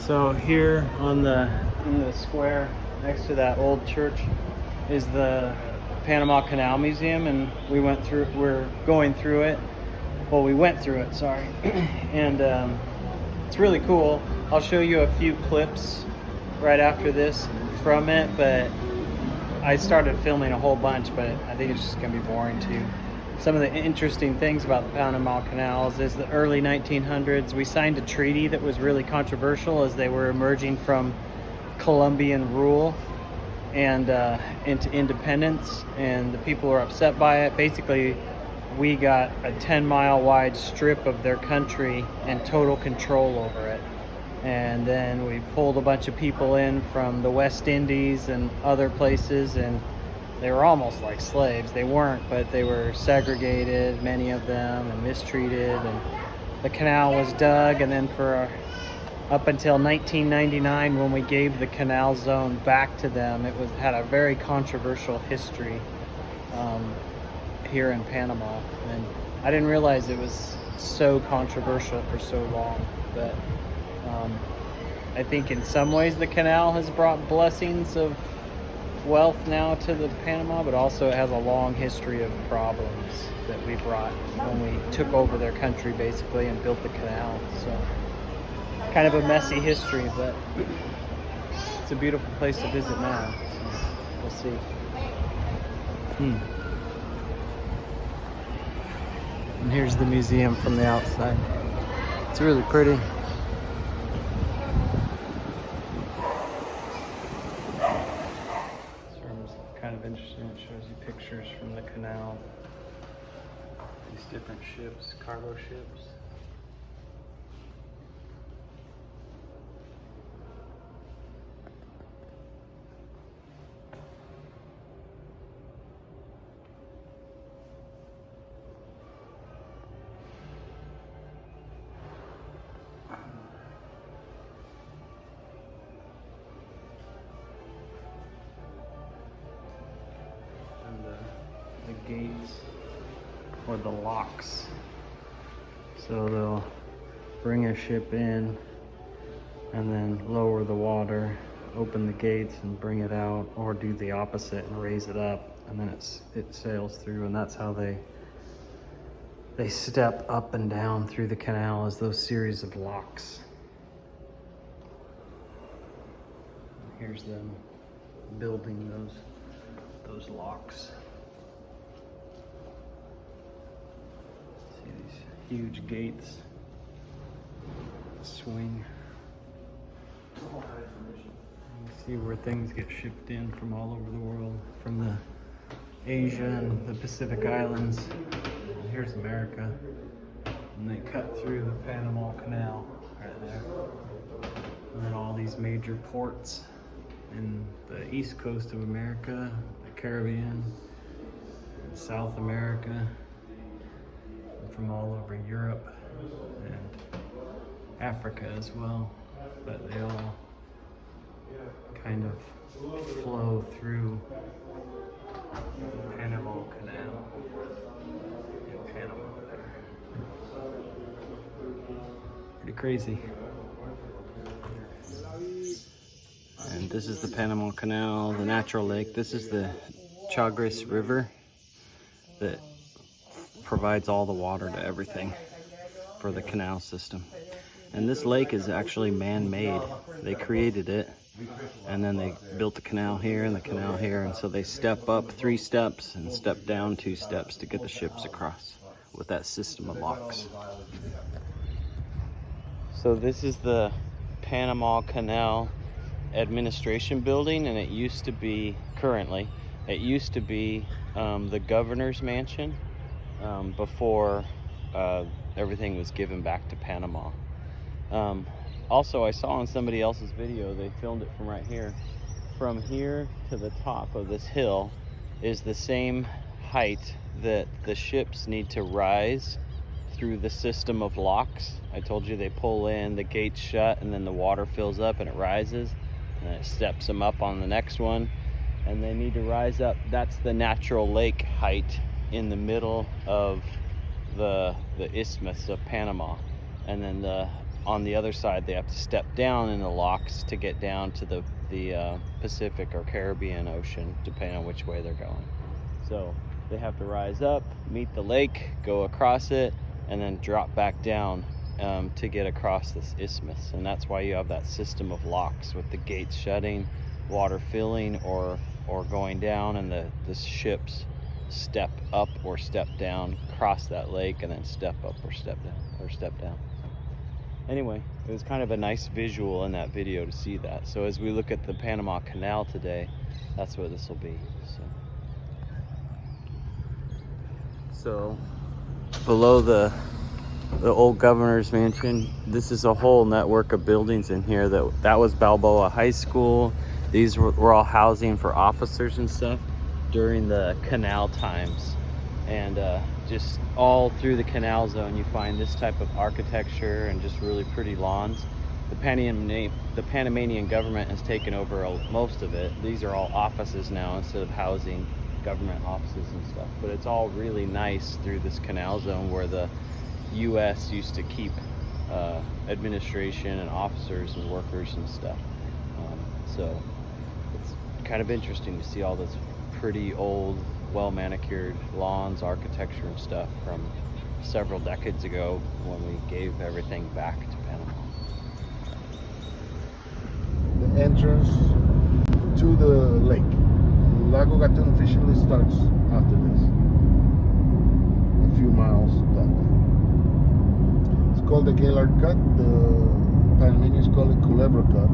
So here on in the square next to that old church is the Panama Canal Museum, and we're going through it. Well, we went through it, sorry. And it's really cool. I'll show you a few clips right after this from it, but I started filming a whole bunch, but I think it's just gonna be boring too. Some of the interesting things about the Panama Canals is the early 1900s, we signed a treaty that was really controversial as they were emerging from Colombian rule and into independence, and the people were upset by it. Basically, we got a 10-mile wide strip of their country and total control over it. And then we pulled a bunch of people in from the West Indies and other places, and they were almost like slaves. They weren't, but they were segregated, many of them, and mistreated. And the canal was dug, and then for up until 1999, when we gave the canal zone back to them, had a very controversial history here in Panama. And I didn't realize it was so controversial for so long, but I think in some ways the canal has brought blessings of wealth now to the Panama, but also it has a long history of problems that we brought when we took over their country basically and built the canal. So kind of a messy history, but it's a beautiful place to visit now, so we'll see. And here's the museum from the outside. It's really pretty. Kind of interesting. It shows you pictures from the canal. These different ships, cargo ships. The gates or the locks. So they'll bring a ship in and then lower the water, open the gates and bring it out, or do the opposite and raise it up, and then it sails through. And that's how they step up and down through the canal, as those series of locks. Here's them building those locks. See these huge gates swing. You see where things get shipped in from all over the world, from the Asia and the Pacific Islands. And here's America, and they cut through the Panama Canal right there. And then all these major ports in the east coast of America, the Caribbean, South America, and from all over Europe and Africa as well. But they all kind of flow through the Panama Canal in Panama there. Pretty crazy. And this is the Panama Canal, the natural lake. This is the Chagres River that provides all the water to everything for the canal system. And this lake is actually man-made. They created it, and then they built the canal here and the canal here, and so they step up 3 steps and step down 2 steps to get the ships across with that system of locks. So this is the Panama Canal Administration Building, and it used to be, currently, it used to be the governor's mansion before everything was given back to Panama. Also, I saw on somebody else's video, they filmed it from right here. From here to the top of this hill is the same height that the ships need to rise through the system of locks. I told you they pull in, the gates shut, and then the water fills up and it rises, and it steps them up on the next one, and they need to rise up. That's the natural lake height in the middle of the Isthmus of Panama. And then on the other side, they have to step down in the locks to get down to the Pacific or Caribbean Ocean, depending on which way they're going. So they have to rise up, meet the lake, go across it, and then drop back down to get across this isthmus. And that's why you have that system of locks with the gates shutting, water filling or going down, and the ships step up or step down, cross that lake, and then step up or step down. Anyway, it was kind of a nice visual in that video to see that. So as we look at the Panama Canal today, that's what this will be. So below the old governor's mansion, this is a whole network of buildings in here. That was Balboa High School. These were all housing for officers and stuff during the canal times. And just all through the canal zone, you find this type of architecture and just really pretty lawns. The Panamanian government has taken over most of it. These are all offices now instead of housing government offices and stuff. But it's all really nice through this canal zone where the U.S. used to keep administration and officers and workers and stuff. So it's kind of interesting to see all this pretty old, well-manicured lawns, architecture and stuff from several decades ago when we gave everything back to Panama. The entrance to the lake. Lago Gatun officially starts after this. A few miles that way. It's called the Gaylord Cut. The Panamanians call it Culebra Cut.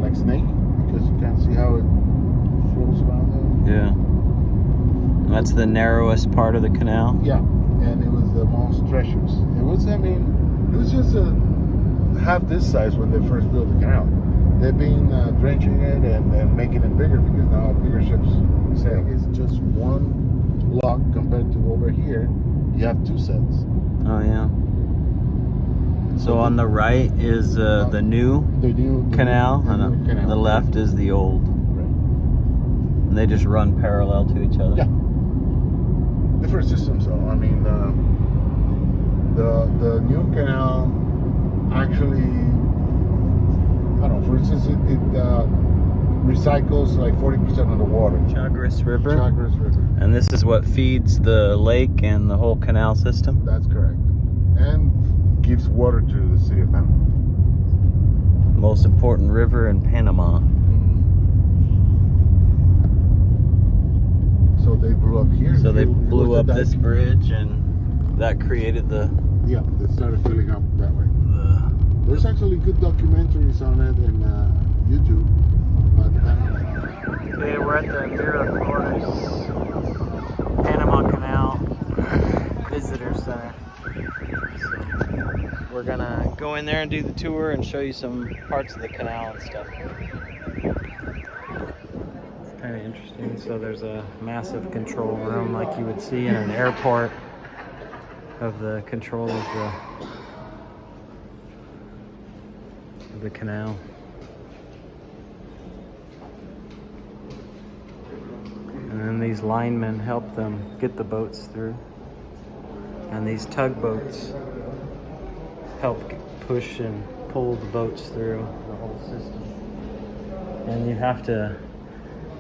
Like snake, because you can't see how it flows around there. Yeah. That's the narrowest part of the canal? Yeah, and it was the most treacherous. It was just half this size when they first built the canal. They've been drenching it and making it bigger because now bigger ships sail. It's just one lock compared to over here, you have two sets. Oh, yeah. So on the right is the new canal, and on the left is the old. Right. And they just run parallel to each other. Yeah. Different systems, though. I mean, the new canal actually, I don't know. For instance, it recycles like 40% of the water. Chagres River. Chagres River. And this is what feeds the lake and the whole canal system. That's correct. And gives water to the city of Panama. Most important river in Panama. So they blew up here. So they blew up this bridge, and that created the... Yeah, they started filling up that way. There's actually good documentaries on it in YouTube. Okay, we're at the Miraflores Panama Canal Visitor Center. So we're gonna go in there and do the tour and show you some parts of the canal and stuff. It's kind of interesting. So there's a massive control room like you would see in an airport of the control of the canal. And then these linemen help them get the boats through. And these tugboats help push and pull the boats through the whole system. And you have to,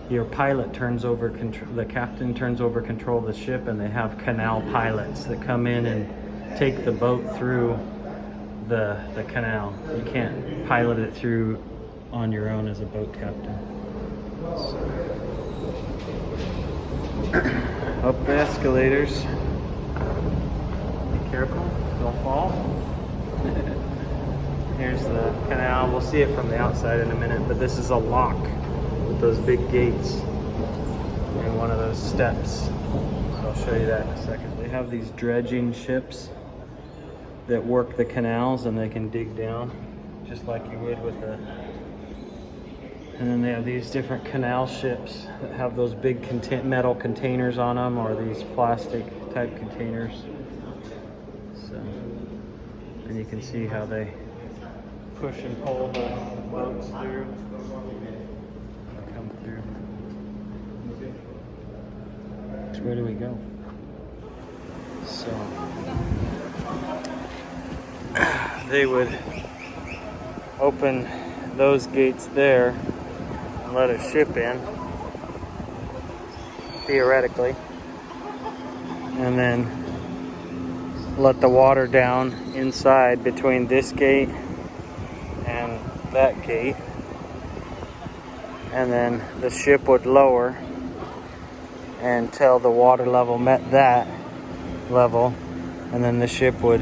your pilot turns over control, the captain turns over control of the ship, and they have canal pilots that come in and take the boat through the canal. You can't pilot it through on your own as a boat captain. Up the escalators. Be careful, don't fall. Here's the canal. We'll see it from the outside in a minute, but this is a lock with those big gates and one of those steps. So I'll show you that in a second. They have these dredging ships that work the canals, and they can dig down just like you would with a... And then they have these different canal ships that have those big metal containers on them, or these plastic type containers. So, and you can see how they push and pull the boats through. Come through. So where do we go? So they would open those gates there and let a ship in, theoretically, and then let the water down inside between this gate and that gate, and then the ship would lower until the water level met that level, and then the ship would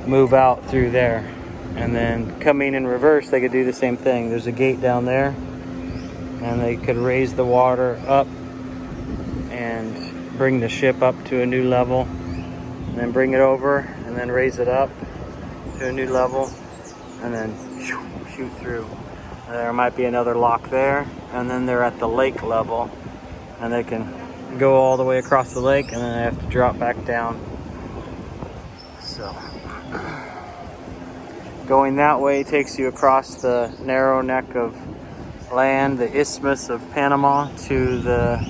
move out through there. And then coming in reverse, they could do the same thing. There's a gate down there, and they could raise the water up and bring the ship up to a new level, and then bring it over, and then raise it up to a new level, and then shoot through. And there might be another lock there, and then they're at the lake level, and they can go all the way across the lake, and then they have to drop back down. So going that way takes you across the narrow neck of land, the Isthmus of Panama, to the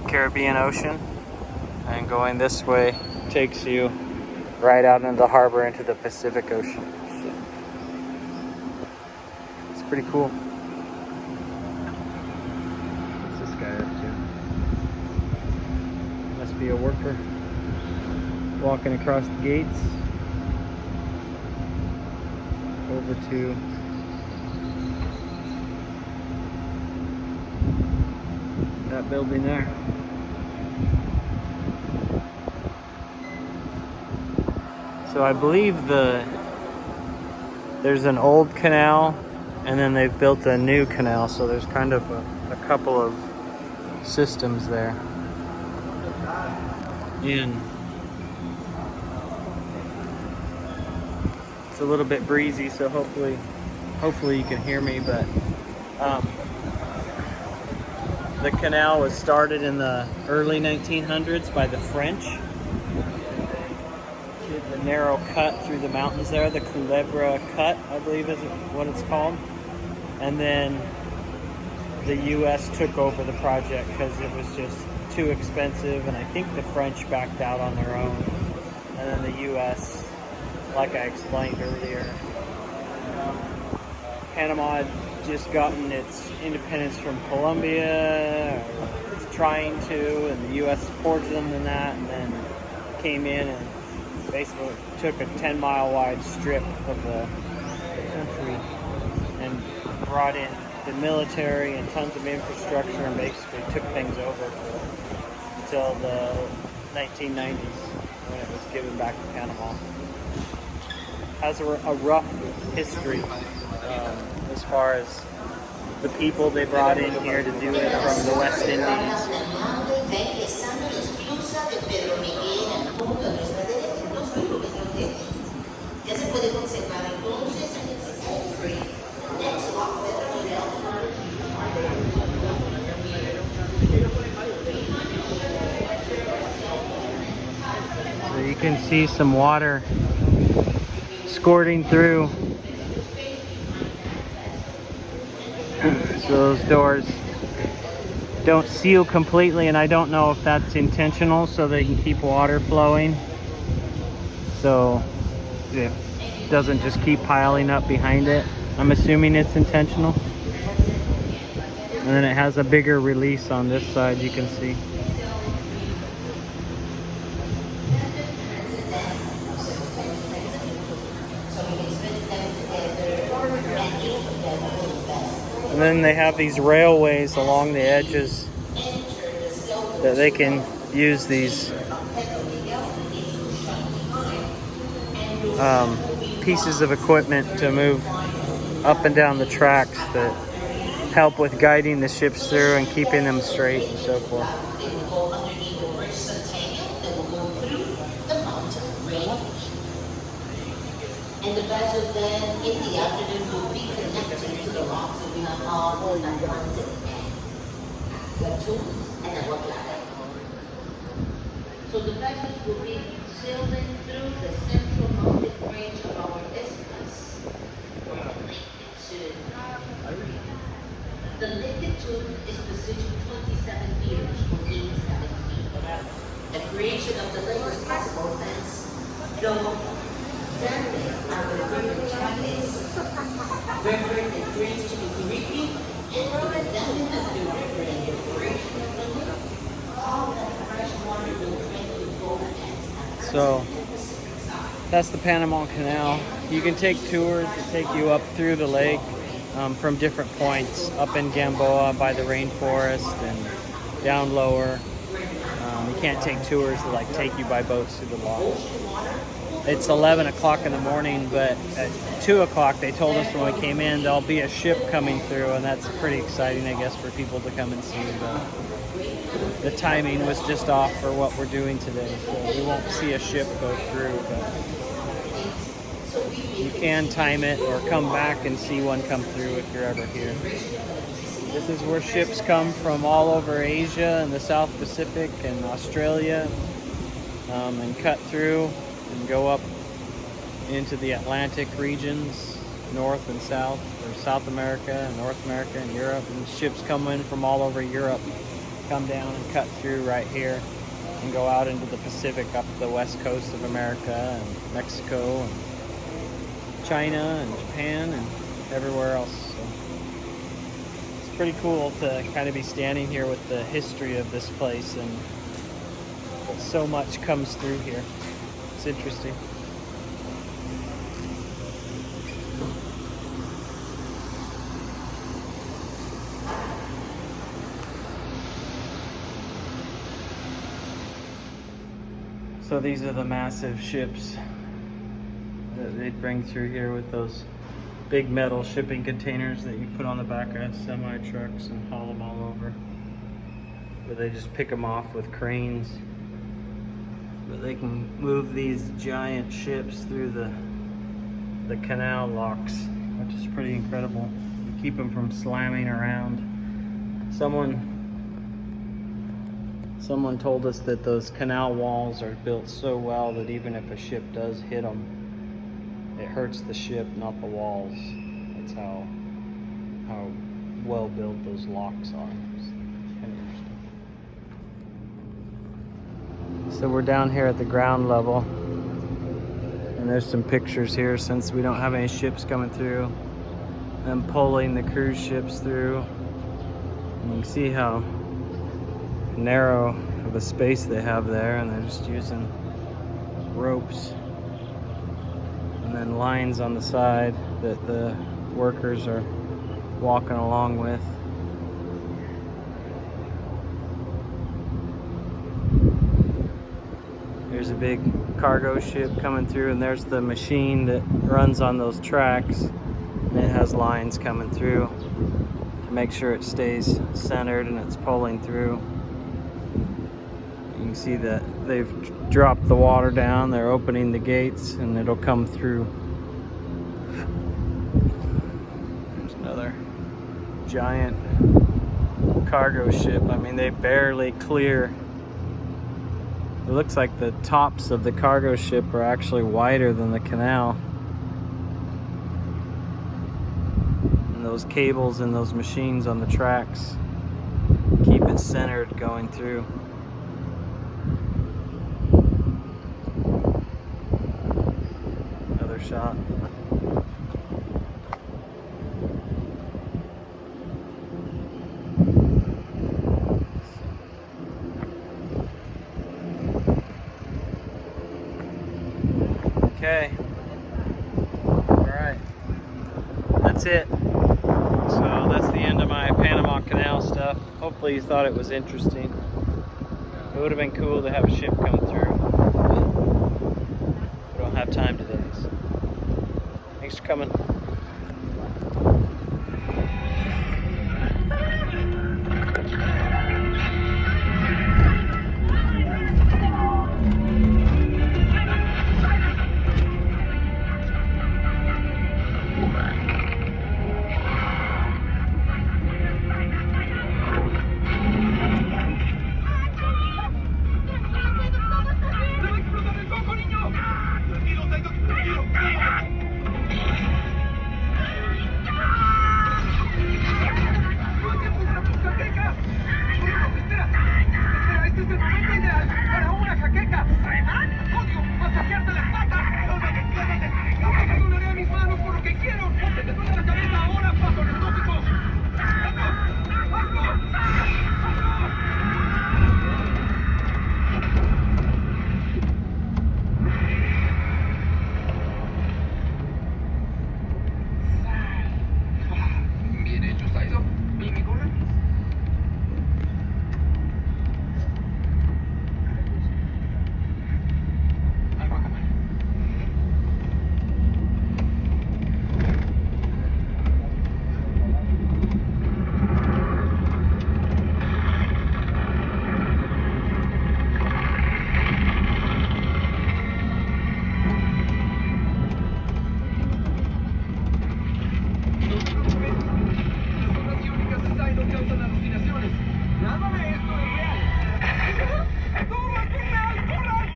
Caribbean Ocean, and going this way takes you right out into the harbor into the Pacific Ocean. So it's pretty cool. What's this guy up to? Must be a worker walking across the gates over to that building there. So I believe there's an old canal, and then they've built a new canal, so there's kind of a couple of systems there. And it's a little bit breezy, so hopefully you can hear me, but the canal was started in the early 1900s by the French. The narrow cut through the mountains there, the Gaylord Cut, I believe is what it's called. And then the U.S. took over the project because it was just too expensive, and I think the French backed out on their own. And then the U.S., like I explained earlier, Panama had just gotten its independence from Colombia, or it's trying to, and the U.S. supported them in that, and then came in and basically took a 10-mile wide strip of the country and brought in the military and tons of infrastructure, and basically took things over until the 1990s when it was given back to Panama. Has a rough history as far as the people they brought in here to do it from the West Indies. So you can see some water squirting through. So those doors don't seal completely, and I don't know if that's intentional so they can keep water flowing, so it doesn't just keep piling up behind it. I'm assuming it's intentional. And then it has a bigger release on this side, you can see. And then they have these railways along the edges that they can use these pieces of equipment to move up and down the tracks that help with guiding the ships through and keeping them straight and so forth. And the vessels then in the afternoon will be connected to the rocks that we have all on that mountain. The two and the one ladder. So the vessels will be sailing through the central mountain range of our isthmus. The latitude is positioned 27 meters from 87 feet. The creation of the lake was possible thanks So Sunday, after different chapters, river that brings to the Caribbean and the development of the river and the operation of the river. All that fresh water will drink the gold and So that's the Panama Canal. You can take tours that take you up through the lake from different points, up in Gamboa by the rainforest and down lower. You can't take tours that like take you by boats through the locks. It's 11 o'clock in the morning, but at 2 o'clock they told us when we came in there'll be a ship coming through, and that's pretty exciting, I guess, for people to come and see. But the timing was just off for what we're doing today, so we won't see a ship go through. But you can time it or come back and see one come through if you're ever here. This is where ships come from all over Asia and the South Pacific and Australia, and cut through and go up into the Atlantic regions, North and South, or South America and North America and Europe. And ships come in from all over Europe, come down and cut through right here and go out into the Pacific, up the west coast of America and Mexico and China and Japan and everywhere else. So it's pretty cool to kind of be standing here with the history of this place, and so much comes through here. It's interesting. So these are the massive ships that they'd bring through here with those big metal shipping containers that you put on the back of semi trucks and haul them all over. But they just pick them off with cranes. But they can move these giant ships through the canal locks, which is pretty incredible. You keep them from slamming around. Someone told us that those canal walls are built so well that even if a ship does hit them, it hurts the ship, not the walls. That's how well built those locks are. It's kind of interesting. So we're down here at the ground level, and there's some pictures here since we don't have any ships coming through. Them pulling the cruise ships through. And you can see how narrow of a space they have there, and they're just using ropes and then lines on the side that the workers are walking along with. There's a big cargo ship coming through, and there's the machine that runs on those tracks, and it has lines coming through to make sure it stays centered and it's pulling through. You can see that they've dropped the water down, they're opening the gates, and it'll come through. There's another giant cargo ship. I mean, they barely clear. It looks like the tops of the cargo ship are actually wider than the canal. And those cables and those machines on the tracks keep it centered going through. Another shot. Okay. Alright. That's it. So that's the end of my Panama Canal stuff. Hopefully you thought it was interesting. It would have been cool to have a ship come through, but we don't have time today. So thanks for coming.